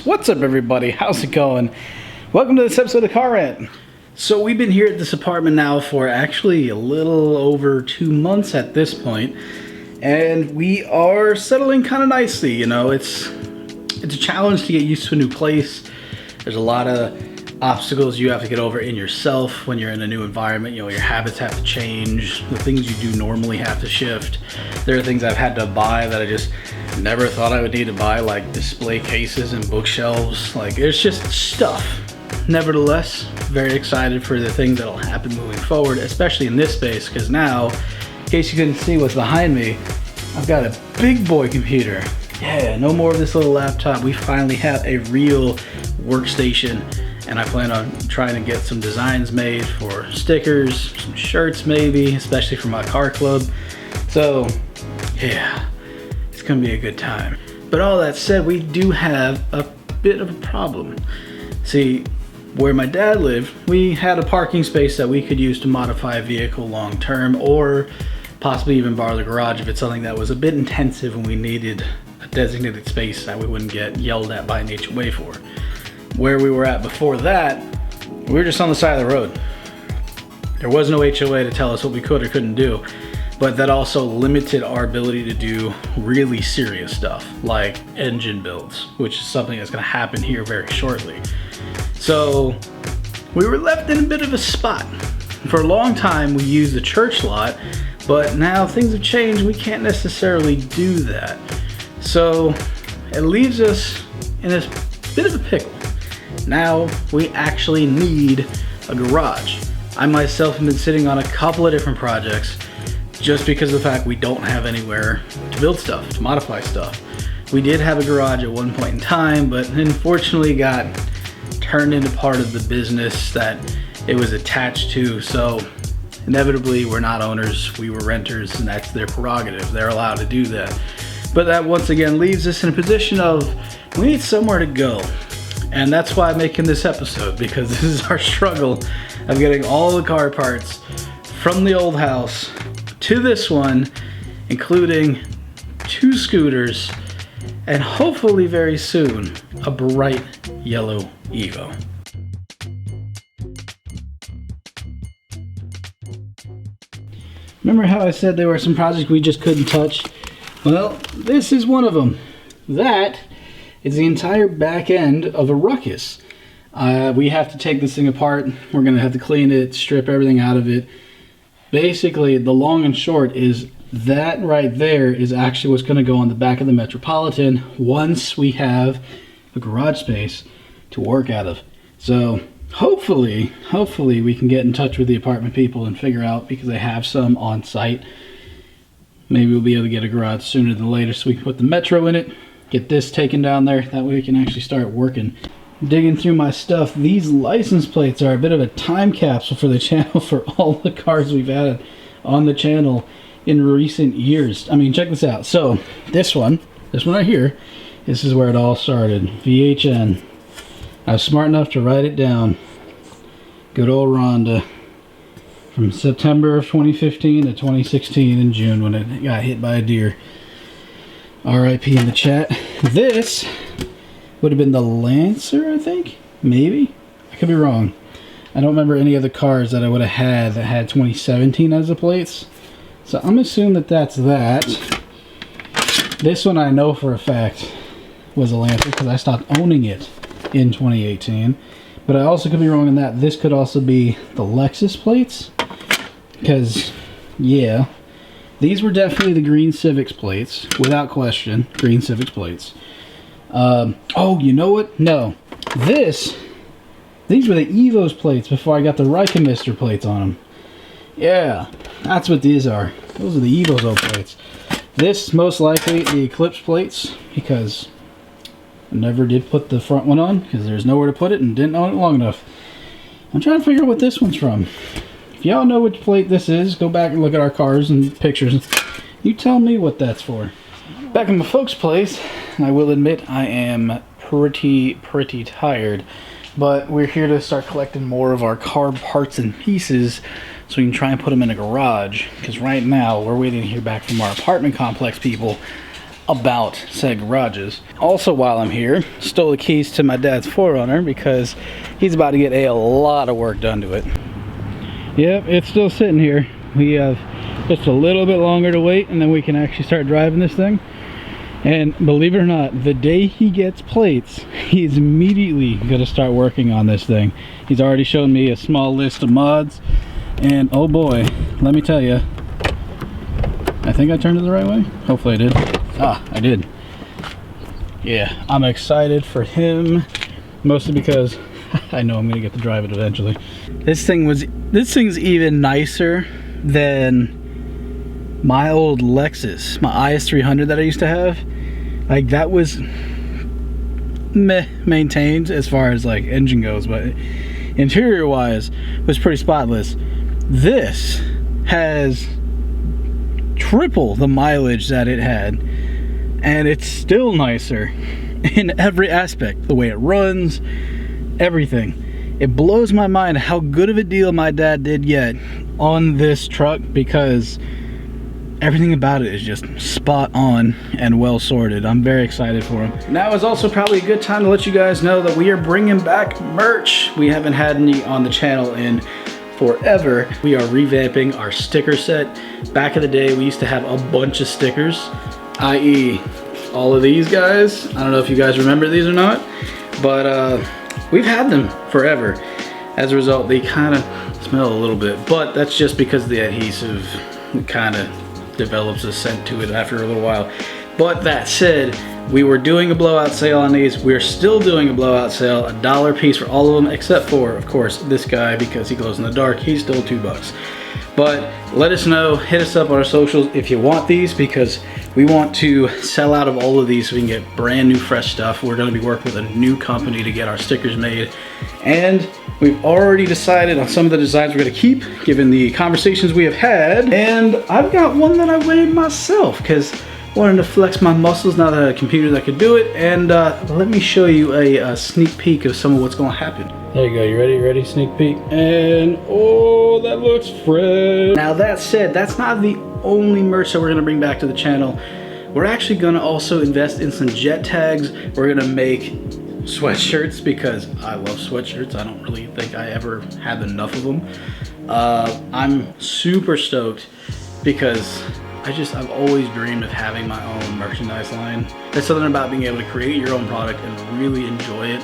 What's up, everybody? How's it going? Welcome to this episode of Car Rant. So we've been here at this apartment now for actually a little over 2 months at this point, and we are settling kind of nicely. You know, it's a challenge to get used to a new place. There's a lot of obstacles you have to get over in yourself when you're in a new environment. You know, your habits have to change. The things you do normally have to shift. There are things I've had to buy that I just never thought I would need to buy, like display cases and bookshelves. Like, it's just stuff. Nevertheless, very excited for the things that'll happen moving forward, especially in this space, because now, in case you couldn't see what's behind me, I've got a big boy computer. Yeah, no more of this little laptop. We finally have a real workstation, and I plan on trying to get some designs made for stickers, some shirts maybe, especially for my car club. So, yeah, it's gonna be a good time. But all that said, we do have a bit of a problem. See, where my dad lived, we had a parking space that we could use to modify a vehicle long term, or possibly even borrow the garage if it's something that was a bit intensive and we needed a designated space that we wouldn't get yelled at by an HOA for. Where we were at before that, we were just on the side of the road. There was no HOA to tell us what we could or couldn't do, but that also limited our ability to do really serious stuff like engine builds, which is something that's going to happen here very shortly. So we were left in a bit of a spot. For a long time we used the church lot, but now things have changed. We can't necessarily do that. So it leaves us in this bit of a pickle. Now we actually need a garage. I myself have been sitting on a couple of different projects just because of the fact we don't have anywhere to build stuff, to modify stuff. We did have a garage at one point in time, but unfortunately got turned into part of the business that it was attached to. So inevitably we're not owners, we were renters, and that's their prerogative. They're allowed to do that. But that once again leaves us in a position of we need somewhere to go. And that's why I'm making this episode, because this is our struggle of getting all the car parts from the old house to this one, including 2 scooters, and hopefully very soon, a bright yellow Evo. Remember how I said there were some projects we just couldn't touch? Well, this is one of them. That is the entire back end of a Ruckus. We have to take this thing apart. We're gonna have to clean it, strip everything out of it. Basically, the long and short is that right there is actually what's gonna go on the back of the Metropolitan once we have a garage space to work out of. So hopefully we can get in touch with the apartment people and figure out, because they have some on site. Maybe we'll be able to get a garage sooner than later so we can put the Metro in it. Get this taken down there, that way we can actually start working. Digging through my stuff, these license plates are a bit of a time capsule for the channel, for all the cars we've had on the channel in recent years. I mean, check this out. So this one right here, this is where it all started. VHN. I was smart enough to write it down. Good old Rhonda. From September of 2015 to 2016 in June, when it got hit by a deer. RIP in the chat. This would have been the Lancer, I think? Maybe? I could be wrong. I don't remember any other cars that I would have had that had 2017 as the plates. So I'm assuming that that's that. This one I know for a fact was a Lancer, because I stopped owning it in 2018. But I also could be wrong in that this could also be the Lexus plates. Because, yeah, these were definitely the green Civics plates, without question. Green Civics plates. Oh, you know what? No. These were the Evo's plates before I got the Reichemister plates on them. Yeah, that's what these are. Those are the Evo's old plates. This, most likely, the Eclipse plates, because I never did put the front one on, because there's nowhere to put it and didn't own it long enough. I'm trying to figure out what this one's from. If y'all know which plate this is, go back and look at our cars and pictures. You tell me what that's for. Back in my folks' place, I will admit I am pretty tired. But we're here to start collecting more of our car parts and pieces so we can try and put them in a garage. Because right now, we're waiting to hear back from our apartment complex people about said garages. Also, while I'm here, stole the keys to my dad's 4Runner because he's about to get a lot of work done to it. Yep, it's still sitting here. We have just a little bit longer to wait and then we can actually start driving this thing. And believe it or not, the day he gets plates, he's immediately gonna start working on this thing. He's already shown me a small list of mods, and oh boy, let me tell you, I think I turned it the right way. Hopefully I did. Ah, I did. Yeah, I'm excited for him, mostly because I know I'm gonna get to drive it eventually. This thing's even nicer than my old Lexus, my IS300 that I used to have. Like, that was meh maintained as far as like engine goes, but interior wise was pretty spotless. This has triple the mileage that it had, and it's still nicer in every aspect. The way it runs, everything. It blows my mind how good of a deal my dad did get on this truck, because everything about it is just spot on and well sorted. I'm very excited for him. Now is also probably a good time to let you guys know that we are bringing back merch. We haven't had any on the channel in forever. We are revamping our sticker set. Back in the day, we used to have a bunch of stickers, i.e. all of these guys. I don't know if you guys remember these or not, but we've had them forever. As a result, they kind of smell a little bit, but that's just because the adhesive kind of develops a scent to it after a little while. But that said, we were doing a blowout sale on these. We're still doing a blowout sale, $1 a piece for all of them, except for, of course, this guy, because he glows in the dark. He's still $2. But let us know, hit us up on our socials if you want these, because we want to sell out of all of these so we can get brand new fresh stuff. We're going to be working with a new company to get our stickers made, and we've already decided on some of the designs we're going to keep, given the conversations we have had. And I've got one that I made myself because I wanted to flex my muscles now that I had a computer that could do it. And let me show you a sneak peek of some of what's going to happen. There you go. You ready? Ready? Sneak peek. And oh, that looks fresh. Now that said, that's not the only merch that we're going to bring back to the channel. We're actually going to also invest in some jet tags. We're going to make sweatshirts because I love sweatshirts. I don't really think I ever had enough of them. I'm super stoked because I've always dreamed of having my own merchandise line. There's something about being able to create your own product and really enjoy it,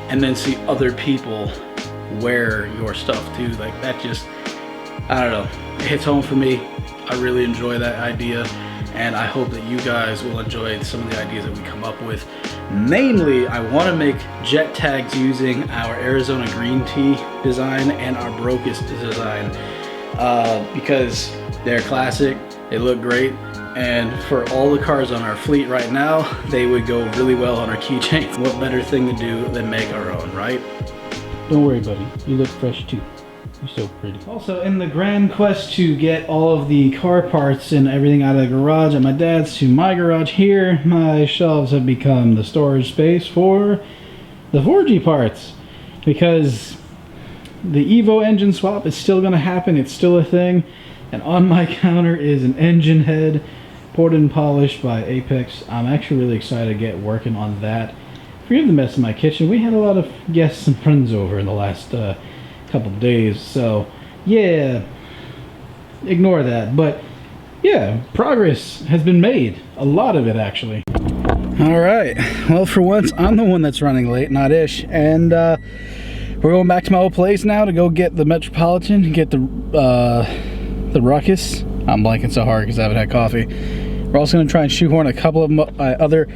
and then see other people wear your stuff too. Like, that just, I don't know, it hits home for me. I really enjoy that idea, and I hope that you guys will enjoy some of the ideas that we come up with. Namely, I want to make jet tags using our Arizona green tea design and our Brocust design, because they're classic, they look great, and for all the cars on our fleet right now, they would go really well on our keychains. What better thing to do than make our own, right? Don't worry, buddy, you look fresh too. You're so pretty. Also, in the grand quest to get all of the car parts and everything out of the garage at my dad's to my garage here, my shelves have become the storage space for the 4G parts, because the Evo engine swap is still going to happen. It's still a thing, and on my counter is an engine head ported and polished by Apex. I'm actually really excited to get working on that. Forgive the mess in my kitchen. We had a lot of guests and friends over in the last couple days, so yeah, ignore that. But yeah, progress has been made, a lot of it actually. All right, well, for once I'm the one that's running late, not Ish, and we're going back to my old place now to go get the Metropolitan, get the Ruckus. I'm blanking so hard because I haven't had coffee. We're also going to try and shoehorn a couple of other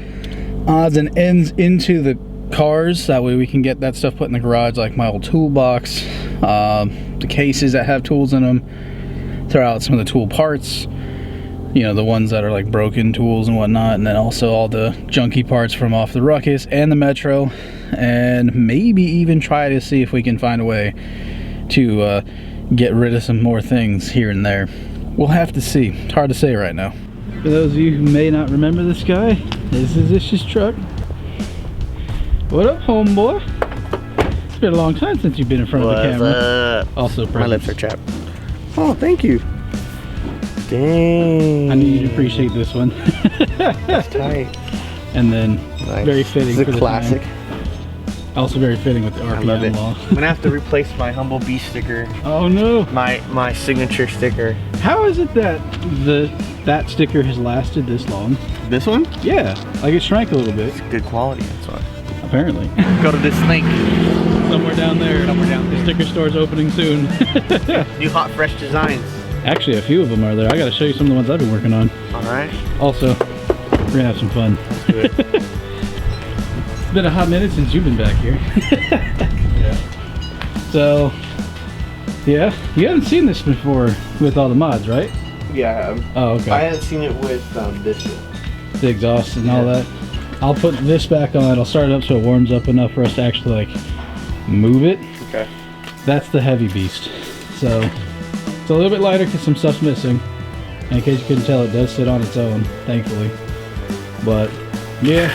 odds and ends into the cars, that way we can get that stuff put in the garage, like my old toolbox, the cases that have tools in them, throw out some of the tool parts, you know, the ones that are like broken tools and whatnot, and then also all the junky parts from off the Ruckus and the Metro, and maybe even try to see if we can find a way to get rid of some more things here and there. We'll have to see. It's hard to say right now. For those of you who may not remember this guy, this is Ish's truck. What up, homeboy? It's been a long time since you've been in front of the camera. Also, my lips are chapped. Oh, thank you. Dang. I knew you'd appreciate this one. That's tight. And then Nice. very fitting It's for a the classic. time. Also very fitting with the I love RPM it. law. I'm gonna have to replace my Humble Bee sticker. Oh no! My signature sticker. How is it that that sticker has lasted this long? This one? Yeah, like it shrank a little bit. It's good quality, that's why. Apparently. Go to this snake. Somewhere down there. Somewhere down there. The sticker store's opening soon. New hot, fresh designs. Actually, a few of them are there. I gotta show you some of the ones I've been working on. Alright. Also, we're gonna have some fun. Good. It's been a hot minute since you've been back here. Yeah. So, yeah, you haven't seen this before with all the mods, right? Yeah, I have. Oh, okay. I haven't seen it with this yet. The exhaust and all that. I'll put this back on. I'll start it up so it warms up enough for us to actually like move it. Okay. That's the heavy beast. So it's a little bit lighter because some stuff's missing. And in case you couldn't tell, it does sit on its own, thankfully. But yeah,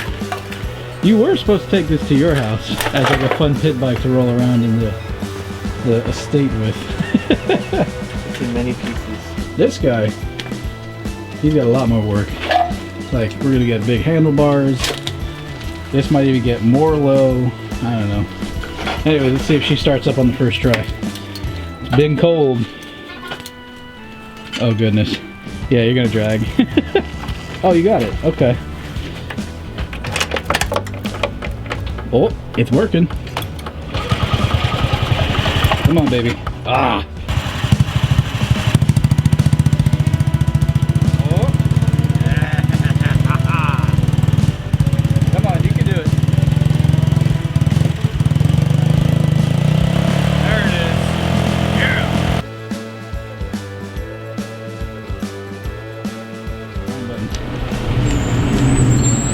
you were supposed to take this to your house as like a fun pit bike to roll around in the estate with. It's in many pieces. This guy, he's got a lot more work. Like, we're gonna get big handlebars. This might even get more low. I don't know. Anyway, let's see if she starts up on the first try. It's been cold. Oh goodness. Yeah, you're gonna drag. Oh, you got it. Okay. Oh, it's working. Come on, baby. Ah.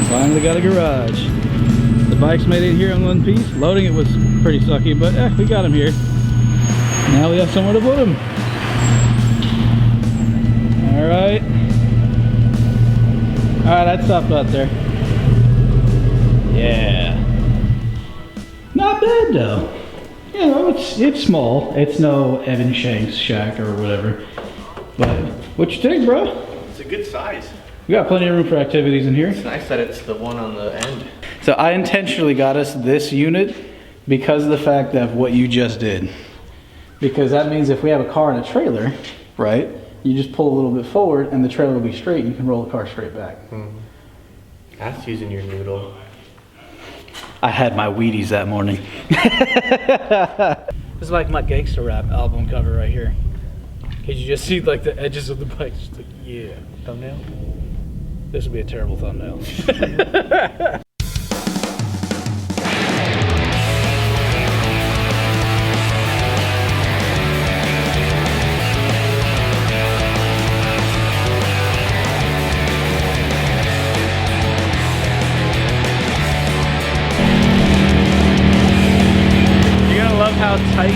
Finally got a garage. The bike's made it here in one piece. Loading it was pretty sucky, but we got him here. Now we have somewhere to put him. Alright. Alright, I'd stop out there. Yeah. Not bad though. You know, it's small. It's no Evan Shanks shack or whatever. But what you think, bro? It's a good size. We got plenty of room for activities in here. It's nice that it's the one on the end. So I intentionally got us this unit because of the fact of what you just did. Because that means if we have a car and a trailer, right, you just pull a little bit forward and the trailer will be straight and you can roll the car straight back. That's using your noodle. I had my Wheaties that morning. This is like my gangster rap album cover right here. Cause you just see like the edges of the bike, just like, yeah. Thumbnail? This would be a terrible thumbnail. You're gonna love how tight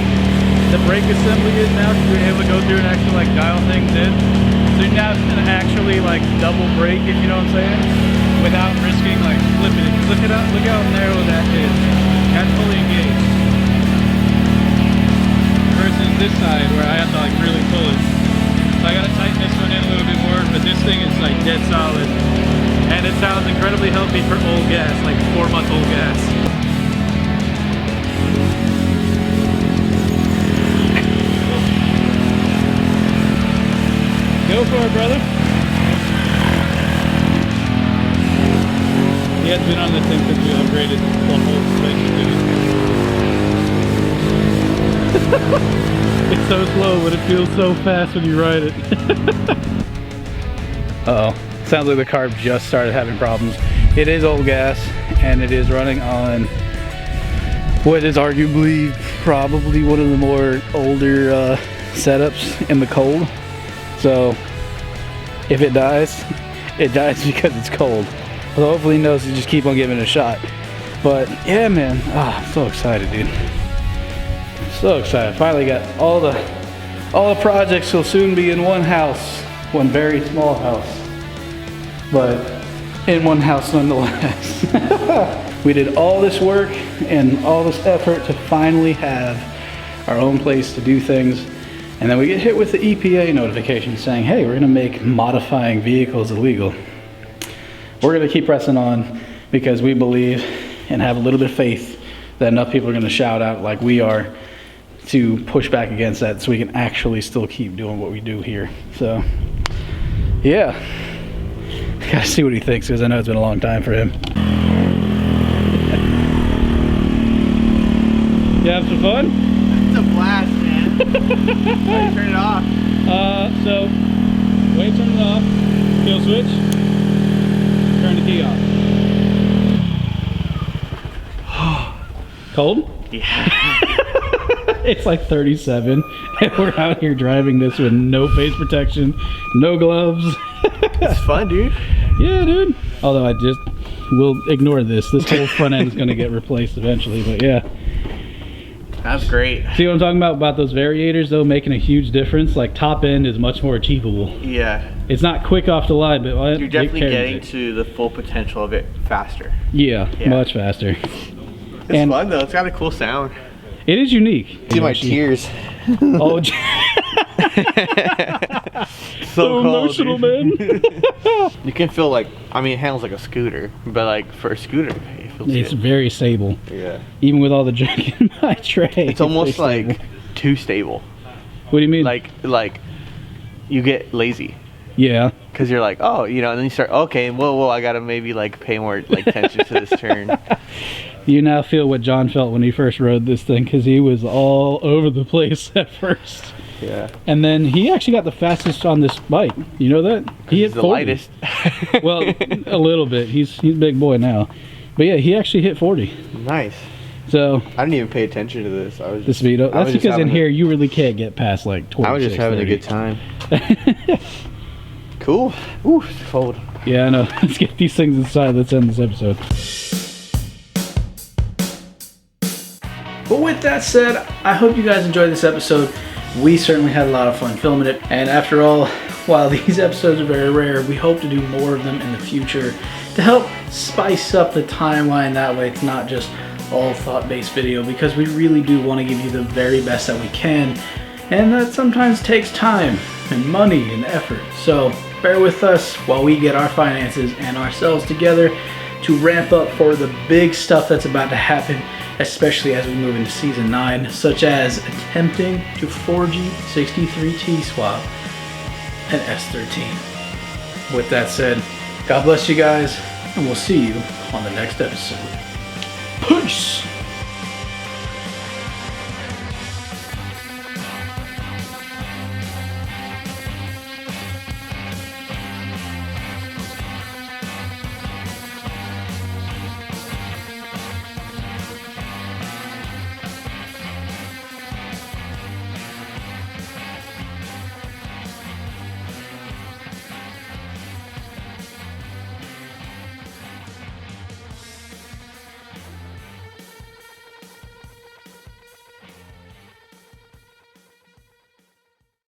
the brake assembly is now, because you're able to go through and actually like dial things in. So you now can actually like double brake, if you know what I'm saying, without risking like flipping it. Look it up, look how narrow that is. That's fully engaged. Versus this side where I have to like really pull it. So I gotta tighten this one in a little bit more, but this thing is like dead solid. And it sounds incredibly healthy for old gas, like 4-month-old gas. Go for it, brother. He has been on this thing since we upgraded the whole suspension. It's so slow, but it feels so fast when you ride it. Uh-oh. Sounds like the carb just started having problems. It is old gas, and it is running on what is arguably probably one of the more older setups in the cold. So if it dies because it's cold. So hopefully he knows to just keep on giving it a shot. But yeah, man, I'm so excited, dude. So excited. Finally got all the projects will soon be in one house, one very small house, but in one house nonetheless. We did all this work and all this effort to finally have our own place to do things. And then we get hit with the EPA notification saying, hey, we're gonna make modifying vehicles illegal. we're going to keep pressing on because we believe and have a little bit of faith that enough people are going to shout out like we are to push back against that so we can actually still keep doing what we do here. So, yeah. Gotta see what he thinks because I know it's been a long time for him. You have some fun? It's a blast, man. How do you turn it off? So, way to turn it off, kill switch, turn the key off. Cold? Yeah. It's like 37 and we're out here driving this with no face protection, no gloves. It's fun, dude. Yeah, dude. Although we'll ignore this. This whole front end is going to get replaced eventually, but yeah. That's great. See what I'm talking about those variators though, making a huge difference? Like top end is much more achievable. Yeah. It's not quick off the line, but You're definitely getting to the full potential of it faster. Yeah, much faster. It's fun though. It's got a cool sound. It is unique. See my tears. Oh, so emotional, man. You can feel like, I mean, it handles like a scooter, but like for a scooter, it feels It's good. very stable. Yeah. Even with all the junk in my tray. It's almost like too stable. What do you mean? Like you get lazy. Yeah. Because you're like, oh, you know, and then you start, okay, whoa, I gotta maybe like pay more like attention to this turn. You now feel what John felt when he first rode this thing because he was all over the place at first. Yeah. And then he actually got the fastest on this bike. You know that? He hit the 40. lightest. Well, a little bit. He's a big boy now. But yeah, he actually hit 40. Nice. So I didn't even pay attention to this. I was the speed. That's because in here you really can't get past like 26. I was just having 30. A good time. Cool. Ooh, it's cold. Yeah, I know. Let's get these things inside. Let's end this episode. But with that said, I hope you guys enjoyed this episode. We certainly had a lot of fun filming it. And after all, while these episodes are very rare, we hope to do more of them in the future to help spice up the timeline. That way it's not just all thought-based video, because we really do want to give you the very best that we can. And that sometimes takes time and money and effort. So bear with us while we get our finances and ourselves together to ramp up for the big stuff that's about to happen, especially as we move into season 9, such as attempting to 4G 63T swap an S13. With that said, God bless you guys, and we'll see you on the next episode. Peace!